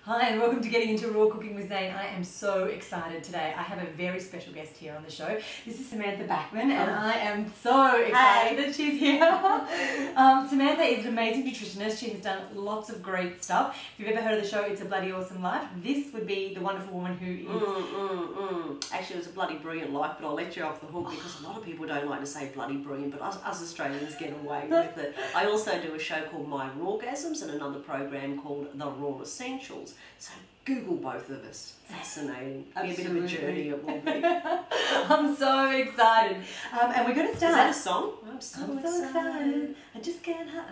Hi and welcome to Getting Into Raw Cooking with Zane. I am so excited today. I have a very special guest here on the show. This is Samantha Backman and I am so excited that she's here. Samantha is an amazing nutritionist. She has done lots of great stuff. If you've ever heard of the show It's a Bloody Awesome Life, this would be the wonderful woman who is... Actually, it was a bloody brilliant life, but I'll let you off the hook because a lot of people don't like to say bloody brilliant, but us Australians get away with it. I also do a show called My Rawgasms and another program called The Raw Essentials. So Google both of us. Fascinating. Be a bit of a journey it will be. I'm so excited. And we're going to start... Is that a song? I'm so excited. I just can't help...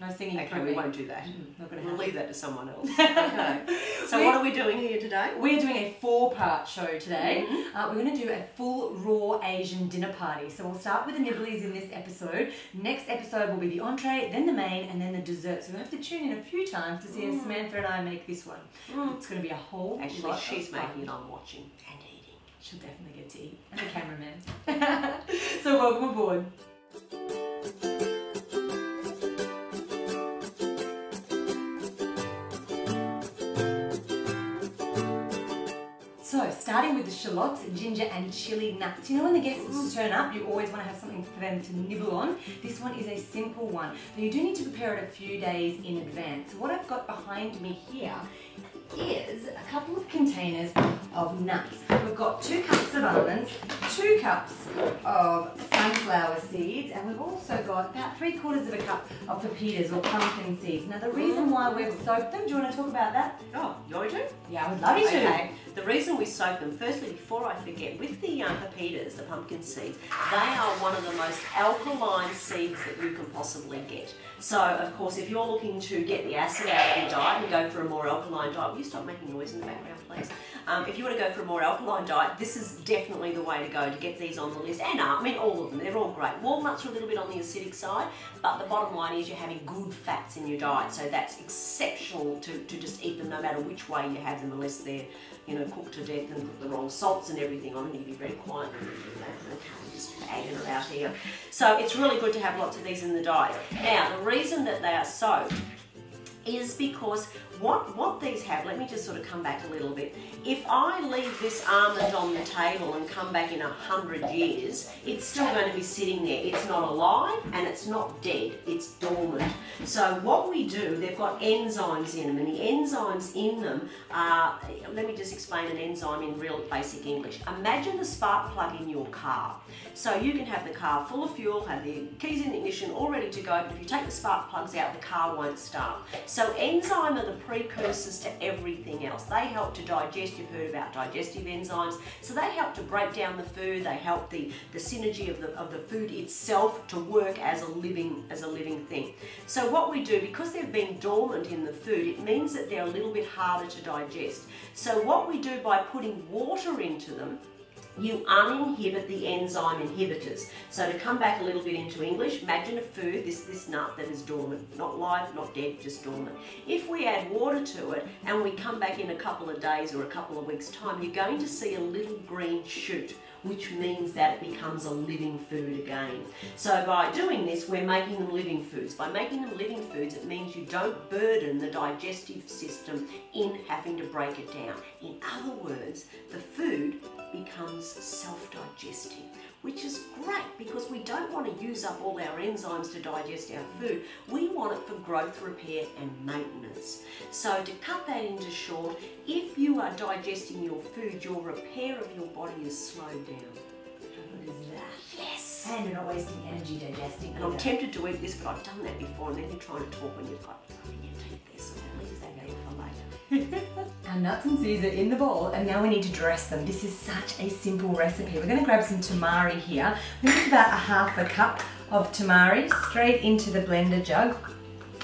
No singing. Okay, we won't do that. Not gonna we'll leave that to someone else. Okay. So what are we doing here today? We're doing a 4-part show today. We're going to do a full raw Asian dinner party. So we'll start with the nibblies in this episode. Next episode will be the entree, then the main, and then the dessert. So you'll have to tune in a few times to see as Samantha and I make this one. It's going to be a whole lot she's of fun. making it, I'm watching and eating. She'll definitely get to eat. And the cameraman. So welcome aboard. So, starting with the shallots, ginger and chilli nuts. You know when the guests turn up, you always want to have something for them to nibble on. This one is a simple one, but you do need to prepare it a few days in advance. So what I've got behind me here is a couple of containers of nuts. We've got 2 cups of almonds, 2 cups of sunflower seeds, and we've also got about 3/4 of a cup of pepitas or pumpkin seeds. Now the reason why we've soaked them, do you want to talk about that? Oh, you want to? Yeah, I would love you to. Okay. The reason we soak them, firstly, before I forget, with the pepitas, the pumpkin seeds, they are one of the most alkaline seeds that you can possibly get. So, of course, if you're looking to get the acid out of your diet and go for a more alkaline diet, will you stop making noise in the background, please? If you want to go for a more alkaline diet, this is definitely the way to go to get these on the list. And I mean, all of them, they're all great. Walnuts are a little bit on the acidic side, but the bottom line is you're having good fats in your diet. So that's exceptional to just eat them no matter which way you have them, unless they're, you know, cooked to death and put the wrong salts and everything on. You need to be very quiet. Just bagging it out here. So it's really good to have lots of these in the diet. Now, the reason that they are soaked is because what these have, let me just sort of come back a little bit. If I leave this almond on the table and come back in 100 years, it's still going to be sitting there. It's not alive and it's not dead, it's dormant. So what we do, they've got enzymes in them, and the enzymes in them are, let me just explain an enzyme in real basic English. Imagine the spark plug in your car. So you can have the car full of fuel, have the keys in the ignition all ready to go, but if you take the spark plugs out, the car won't start. So enzyme are the precursors to everything else. They help to digest. You've heard about digestive enzymes. So they help to break down the food. They help the synergy of the food itself to work as a living thing. So what we do, because they've been dormant in the food, it means that they're a little bit harder to digest. So what we do by putting water into them, you uninhibit the enzyme inhibitors. So to come back a little bit into English, imagine a food, this nut that is dormant, not live, not dead, just dormant. If we add water to it and we come back in a couple of days or a couple of weeks' time, you're going to see a little green shoot, which means that it becomes a living food again. So by doing this, we're making them living foods. By making them living foods, it means you don't burden the digestive system in having to break it down. In other words, the food becomes self-digesting, which is great because we don't want to use up all our enzymes to digest our food. We want it for growth, repair and maintenance. So to cut that into short, if you are digesting your food, your repair of your body is slowed down. How good is that? Yes! And you're not wasting energy digesting. And I'm tempted to eat this, but I've done that before, and then you're trying to talk when you've got nothing in your teeth there, so at least that goes for later. Our nuts and seeds are in the bowl, and now we need to dress them. This is such a simple recipe. We're going to grab some tamari here. This is about 1/2 cup of tamari straight into the blender jug.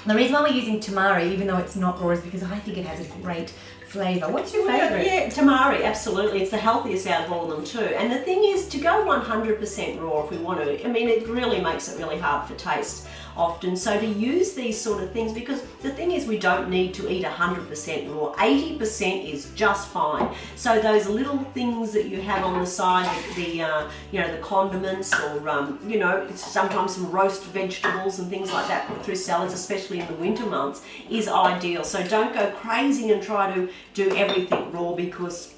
The reason why we're using tamari, even though it's not raw, is because I think it has a great flavour. What's your favourite? Yeah, tamari, absolutely. It's the healthiest out of all of them too. And the thing is, to go 100% raw if we want to, I mean, it really makes it really hard for taste. often. So to use these sort of things, because the thing is we don't need to eat 100% raw, 80% is just fine. So those little things that you have on the side, the condiments, or you know, sometimes some roast vegetables and things like that put through salads, especially in the winter months, is ideal. So don't go crazy and try to do everything raw, because,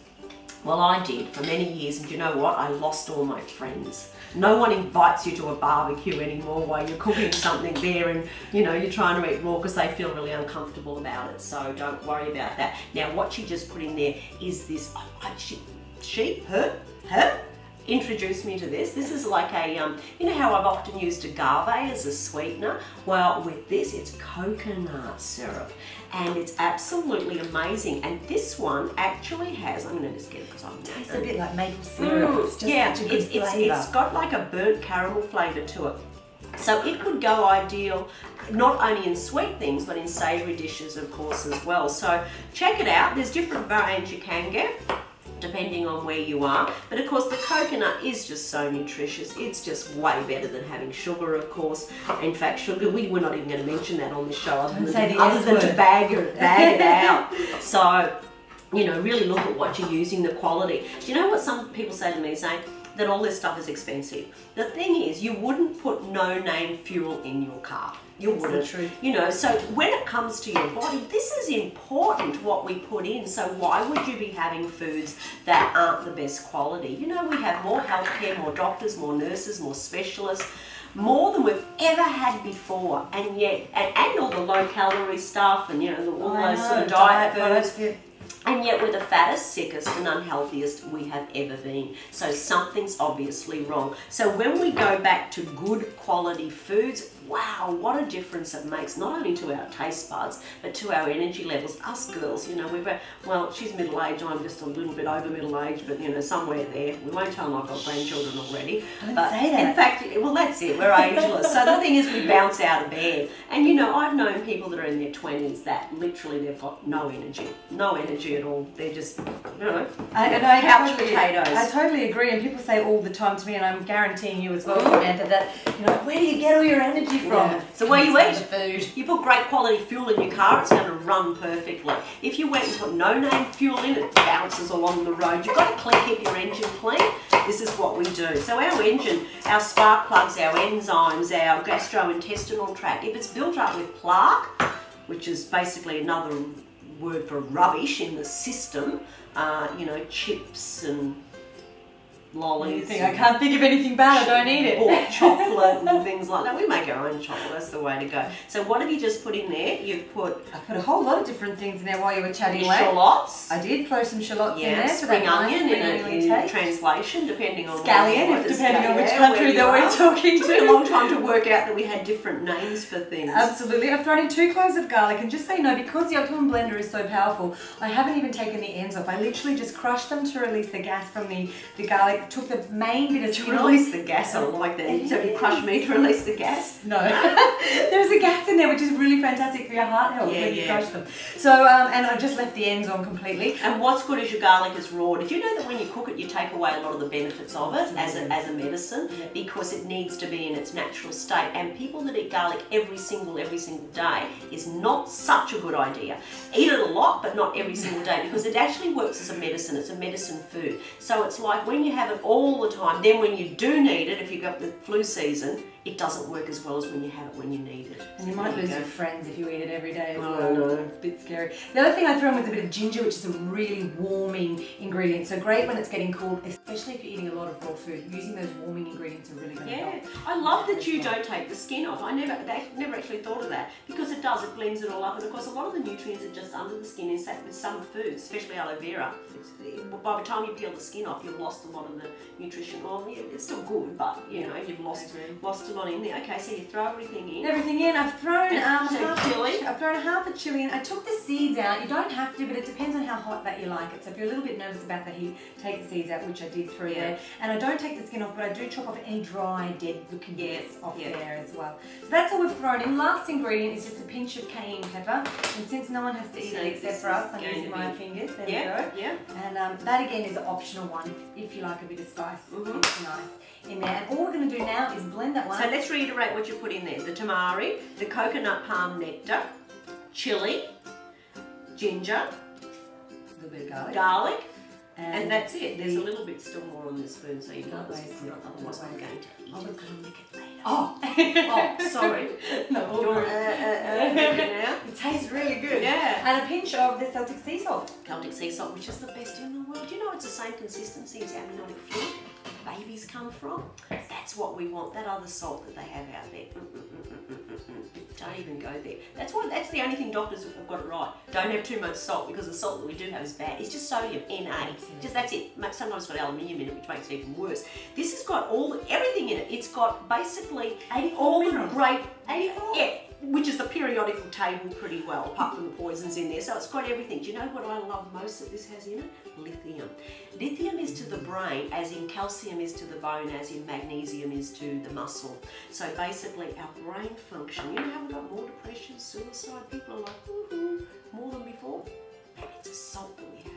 well, I did for many years, and you know what? I lost all my friends. No one invites you to a barbecue anymore while you're cooking something there, and you know, you're trying to eat raw because they feel really uncomfortable about it. So don't worry about that. Now, what she just put in there is this, her introduced me to this. This is like a, you know how I've often used agave as a sweetener? Well, with this, it's coconut syrup, and it's absolutely amazing. And this one actually has, I'm going to just get it because I'm tastes a bit like maple syrup. It's just yeah, such a good flavour. it's got like a burnt caramel flavour to it. So it would go ideal not only in sweet things, but in savoury dishes, of course, as well. So check it out. There's different variants you can get, depending on where you are. But of course the coconut is just so nutritious. It's just way better than having sugar, of course. In fact, sugar, we're not even going to mention that on the show, other than to bag it out. So, you know, really look at what you're using, the quality. Do you know what some people say to me, Zane? That all this stuff is expensive. The thing is, you wouldn't put no-name fuel in your car. You wouldn't. True. You know, so when it comes to your body, this is important what we put in. So why would you be having foods that aren't the best quality? You know, we have more healthcare, more doctors, more nurses, more specialists, more than we've ever had before, and yet, and all the low-calorie stuff, and you know, all those sort of diet foods. And yet we're the fattest, sickest and unhealthiest we have ever been. So something's obviously wrong. So when we go back to good quality foods, wow, what a difference it makes, not only to our taste buds, but to our energy levels. Us girls, you know, well, she's middle-aged, I'm just a little bit over middle-aged, but you know, somewhere there. We won't tell them I've got grandchildren already. Don't say that. In fact, well, that's it, we're ageless. So the thing is, we bounce out of bed. And you know, I've known people that are in their 20s that literally they've got no energy at all. They're just, you know, couch potatoes. I totally agree, and people say all the time to me, and I'm guaranteeing you as well, Samantha, that, you know, where do you get all your energy from? Yeah. So where you eat, food. You put great quality fuel in your car, it's going to run perfectly. If you went and put no-name fuel in, it bounces along the road. You've got to keep your engine clean. This is what we do. So our engine, our spark plugs, our enzymes, our gastrointestinal tract, if it's built up with plaque, which is basically another word for rubbish in the system, you know, chips and lollies. I can't think of anything bad, I don't eat it. Or chocolate and things like that. We make our own chocolate, that's the way to go. So what have you just put in there? You've put... I put a whole lot of different things in there while you were chatting away. Shallots. I did throw some shallots in there. Spring onion in translation, depending on scallion, depending on which country that we're talking to. It took a long time to work out that we had different names for things. Absolutely. I've thrown in 2 cloves of garlic, and just so you know, because the Optimum blender is so powerful, I haven't even taken the ends off. I literally just crushed them to release the gas from the garlic, took the main bit of to release the gas. I like that. So you crush me to release the gas? No. There's a gas in there, which is really fantastic for your heart health when you crush them. So, and I just left the ends on completely. And what's good is your garlic is raw. Did you know that when you cook it, you take away a lot of the benefits of it as a medicine, because it needs to be in its natural state. And people that eat garlic every single day is not such a good idea. Eat it a lot, but not every single day, because it actually works as a medicine. It's a medicine food. So it's like when you have it all the time, then when you do need it, if you've got the flu season, it doesn't work as well as when you have it when you need it. And you might lose your friends if you eat it every day as well. I know. A bit scary. The other thing I threw in was a bit of ginger, which is a really warming ingredient. So great when it's getting cold, especially if you're eating a lot of raw food. Using those warming ingredients are really going to help. I love that you don't take the skin off. I never actually thought of that, because it does. It blends it all up, and of course a lot of the nutrients are just under the skin. In fact, with some foods, especially aloe vera, by the time you peel the skin off, you've lost a lot of the nutrition. Well, it's still good, but you know, you've lost a lot in there. Okay, so you throw everything in. I've thrown half a chilli in. I took the seeds out. You don't have to, but it depends on how hot that you like it. So if you're a little bit nervous about the heat, take the seeds out, which I did through there. And I don't take the skin off, but I do chop off any dry, dead looking bits off there as well. So that's all we've thrown in. Last ingredient is just a pinch of cayenne pepper. And since no one has to eat it except for us, I'm using my fingers. There we go. And that again is an optional one if you like a bit of spice. It's nice in there. And all we're going to do now is blend that one So let's reiterate what you put in there. The tamari, the coconut palm nectar, chilli, ginger, A little bit of garlic, and that's it. There's a little bit still more on this spoon, so you know this is not, otherwise I'm going to eat it. Lick it later. Oh, sorry. No, all You're, right. It tastes really good. Yeah. And a pinch of the Celtic sea salt. Celtic sea salt, which is the best in the world. Do you know it's the same consistency as amniotic fluid babies come from? That's what we want, that other salt that they have out there. Don't even go there. That's the only thing doctors have got it right. Don't have too much salt, because the salt that we do have is bad. It's just sodium, Na. Just that's it. Sometimes it's got aluminium in it, which makes it even worse. This has got everything in it. It's got basically all the great, which is the periodical table pretty well, apart from the poisons in there. So it's got everything. Do you know what I love most that this has in it? Lithium. Lithium is to the brain as in calcium is to the bone, as in magnesium is to the muscle. So basically our brain function, you know how we've got more depression, suicide, people are like, woohoo, more than before? And it's a salt that we have.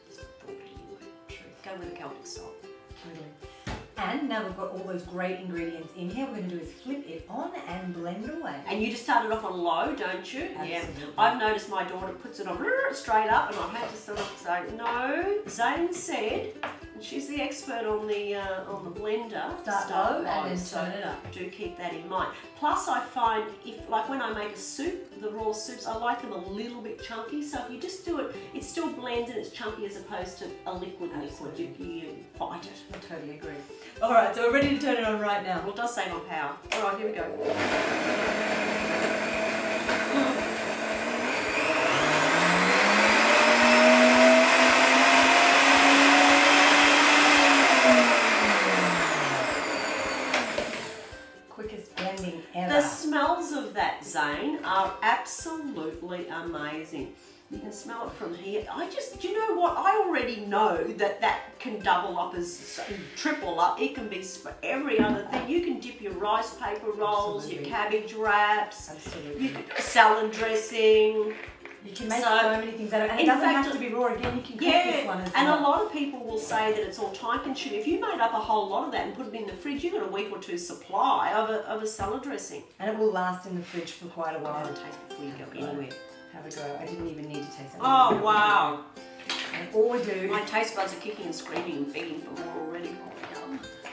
Just thought anyway. Go with the Celtic salt. Totally. And now we've got all those great ingredients in here. What we're going to do is flip it on and blend away. And you just start it off on low, don't you? Absolutely. Yeah. I've noticed my daughter puts it on straight up, and I had to sort of say, no. Zane said, and she's the expert on the blender. Start low and then turn it up. Do keep that in mind. Plus, I find like when I make a soup, the raw soups, I like them a little bit chunky. So if you just do it, it still blends and it's chunky as opposed to a liquid. You bite it. I totally agree. All right, so we're ready to turn it on right now. Well, it does save on power. All right, here we go. Quickest blending ever. The smells of that, Zane, are absolutely amazing. You can smell it from here. Do you know what? I already know that can double up as triple up. It can be for every other thing. You can dip your rice paper rolls, Absolutely. your cabbage wraps, Absolutely. salad dressing. You can make so many things out of it. And it doesn't have to be raw again. You can cook this one as well. And a lot of people will say that it's all time consuming. If you made up a whole lot of that and put it in the fridge, you've got a week or two supply of a salad dressing. And it will last in the fridge for quite a while. Have a taste before you go anywhere. Have a go. I didn't even need to taste it. Oh, wow. And all we do... My taste buds are kicking and screaming and begging for more already.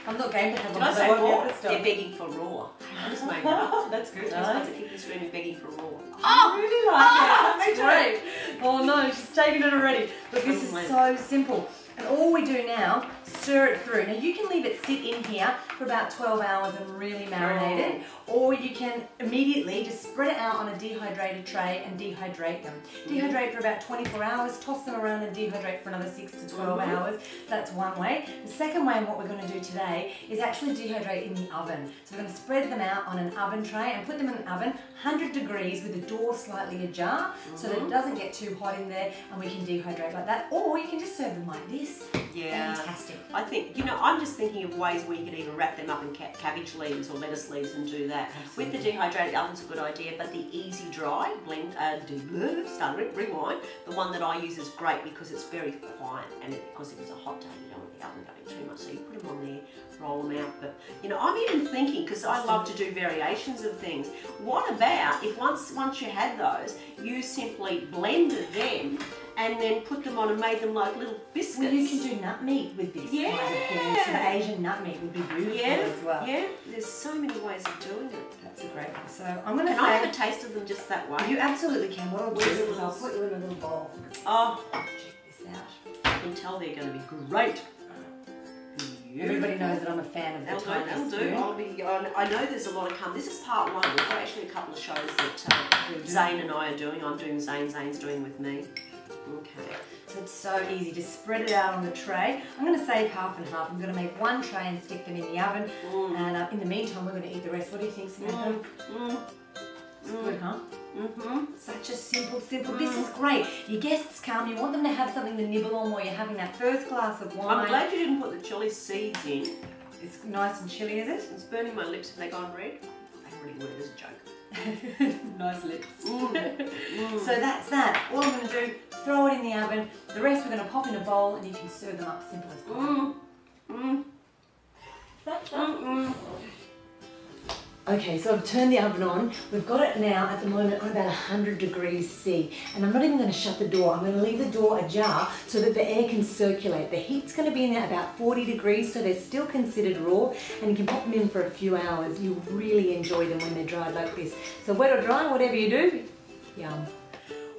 I'm not going to have Did I say raw? They're begging for raw. I just made that up. That's good. Taste buds are kicking and screaming, begging for raw. I really like it. That's great. Oh no, she's taken it already. Look, this is so simple. And all we do now, stir it through. Now you can leave it sit in here for about 12 hours and really marinate it, or you can immediately just spread it out on a dehydrated tray and dehydrate them. Dehydrate for about 24 hours, toss them around and dehydrate for another 6 to 12 hours. That's one way. The second way, and what we're going to do today, is actually dehydrate in the oven. So we're going to spread them out on an oven tray and put them in an oven, 100 degrees with the door slightly ajar, so that it doesn't get too hot in there, and we can dehydrate like that. Or you can just serve them like this. Yeah. Fantastic. I think, I'm just thinking of ways where you could even wrap them up in cabbage leaves or lettuce leaves and do that. Absolutely. With the dehydrated oven's a good idea, but the easy dry blend, rewind, the one that I use is great because it's very quiet, and because it was a hot day, you don't want the oven going too much, so you put them on there, roll them out. But I'm even thinking, because I love to do variations of things, what about if once you had those, you simply blended them and then put them on and made them like little biscuits? Well, you can do nut meat with this. Yeah. Some Asian nut meat would be beautiful as well. Yeah, there's so many ways of doing it. That's a great one. So I'm going to Can I have a taste of them just that way? You absolutely can. What I'll do is I'll put you in a little bowl. Oh, check this out. I can tell they're going to be great. Everybody knows that I'm a fan of the tiny spoon. I know there's a lot of This is part one. We've got actually a couple of shows that Zane and I are doing. I'm doing Zane, Zane's doing with me. Okay. So it's so easy. Just spread it out on the tray. I'm going to save half and half. I'm going to make one tray and stick them in the oven. And in the meantime, we're going to eat the rest. What do you think, Samantha? It's good, huh? Such a simple. This is great. Your guests come, you want them to have something to nibble on while you're having that first glass of wine. I'm glad you didn't put the chilli seeds in. It's nice and chilly, is it? It's burning my lips. Have they gone red? They really were. It's a joke. Nice lips. So that's that. All I'm going to do, throw it in the oven. The rest we're going to pop in a bowl and you can serve them up simple as possible. Okay, so I've turned the oven on. We've got it now at the moment on about 100 degrees C. And I'm not even going to shut the door. I'm going to leave the door ajar so that the air can circulate. The heat's going to be in there about 40 degrees, so they're still considered raw. And you can pop them in for a few hours. You'll really enjoy them when they're dried like this. So wet or dry, whatever you do, yum.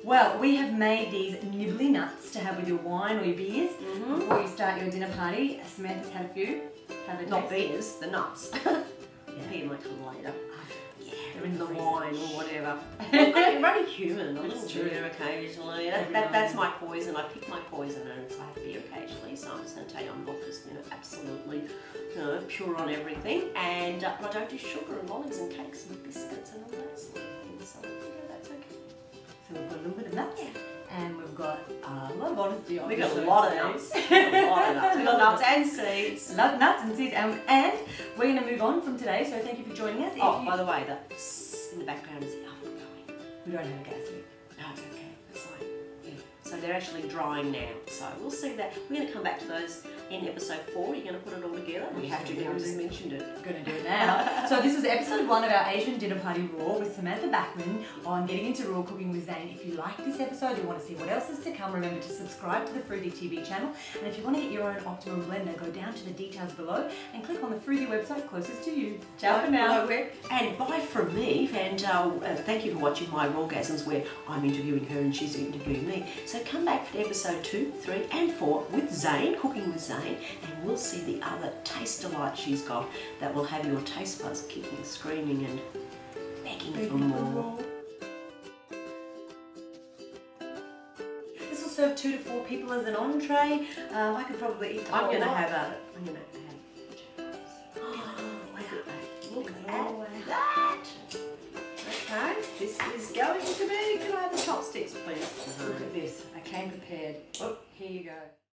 Well, we have made these nibbly nuts to have with your wine or your beers before you start your dinner party. Samantha's had a few. Not beers, the nuts. Pee them later. Yeah, they're in the wine or whatever. I'm only human. I'm a little beer occasionally. That's my poison. I pick my poison, and I have beer occasionally. So I'm just going to tell you, I'm not just absolutely pure on everything. And but I don't do sugar and lollies and cakes and biscuits and all that sort of thing. So that's okay. So we've got a little bit of nuts. And we've got a lot of honesty on. We've got a lot of nuts. We've got nuts and seeds. Love nuts and seeds. And we're going to move on from today, so thank you for joining us. By the way, in the background is the oven going. We don't have a gas yet. No, it's okay. It's fine. Yeah. So they're actually drying now. So we'll see that. We're going to come back to those in episode 4. You're going to put it all together. We have to. I just mentioned it. We're going to do it now. So this was episode 1 of our Asian Dinner Party Raw with Samantha Backman on getting into raw cooking with Zane. If you like this episode, you want to see what else is to come, remember to subscribe to the Fruity TV channel. And if you want to get your own Optimum blender, go down to the details below and click on the Fruity website closest to you. Ciao for now. And bye from me. And thank you for watching my Rawgasms, where I'm interviewing her and she's interviewing me. So come back for episode 2, 3 and 4 with Zane, cooking with Zane. And we'll see the other taste delight she's got that will have your taste buds kicking, screaming and begging for more. This will serve 2 to 4 people as an entree. I could probably eat the whole lot. I'm going to have look at that. Okay, this is going to be, can I have the chopsticks please? Look at this, I came prepared. Oh, here you go.